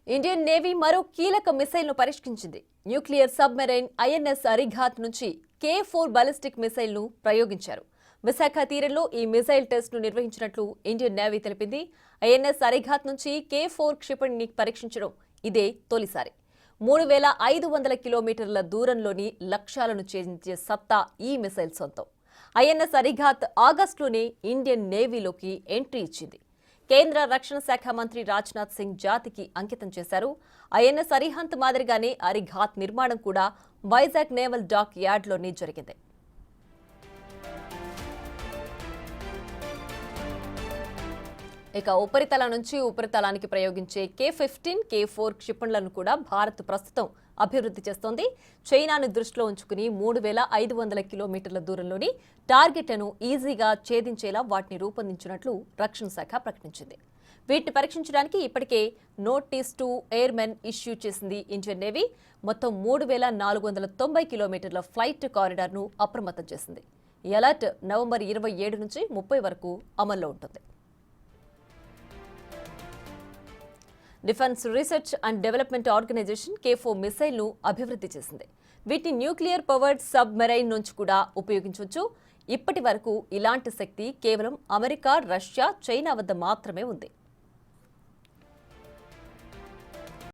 Indian navy మరో కీలక మిసైల్ను పరీక్షించింది. Nuclear submarine INS Arighaat నుంచి K4 బాలిస్టిక్ మిసైల్ను ప్రయోగించారు. విశాఖ తీరంలో ఈ మిసైల్ టెస్ట్ను నిర్వహించినట్లు ఇండియన్ నేవీ తెలిపింది. ఐఎన్ఎస్ అరిఘాత్ నుంచి K4 క్షిపణిని పరీక్షించడం ఇదే తొలిసారి. 3500 కిలోమీటర్ల దూరంలోని లక్ష్యాలను ఛేదించే సత్తా ఈ మిసైల్ సొంతం. ఐఎన్ఎస్ అరిఘాత్ ఆగస్టులోనే ఇండియన్ నేవీలోకి ఎంట్రీ ఇచ్చింది. కేంద్ర రక్షణ శాఖ మంత్రి రాజ్నాథ్ సింగ్ జాతికి అంకితం చేశారు. ఐఎన్ఎస్ అరిహంత్ మాదిరిగానే అరిఘాత్ నిర్మాణం కూడా వైజాగ్ నేవల్ డాక్ యార్డ్లోనే జరిగింది. ఇక ఉపరితల నుంచి ఉపరితలానికి ప్రయోగించే K-15, K4 క్షిపణులను కూడా భారత్ ప్రస్తుతం అభివృద్ధి చేస్తోంది. చైనాను దృష్టిలో ఉంచుకుని 3500 కిలోమీటర్ల దూరంలోని టార్గెట్లను ఈజీగా ఛేదించేలా వాటిని రూపొందించినట్లు రక్షణ శాఖ ప్రకటించింది. వీటిని పరీక్షించడానికి ఇప్పటికే నోటీస్ టు ఎయిర్మెన్ ఇష్యూ చేసింది ఇండియన్ నేవీ. మొత్తం 3490 కిలోమీటర్ల ఫ్లైట్ కారిడార్ను అప్రమత్తం చేసింది. ఈ అలర్ట్ నవంబర్ 27 నుంచి 30 వరకు అమల్లో ఉంటుంది. Defence research and development organisation K4 మిసైల్ను అభివృద్ధి చేసింది. వీటిని న్యూక్లియర్ పవర్డ్ సబ్ మెరైన్ నుంచి కూడా ఉపయోగించవచ్చు. ఇప్పటి వరకు ఇలాంటి శక్తి కేవలం అమెరికా, రష్యా, చైనా వద్ద మాత్రమే ఉంది.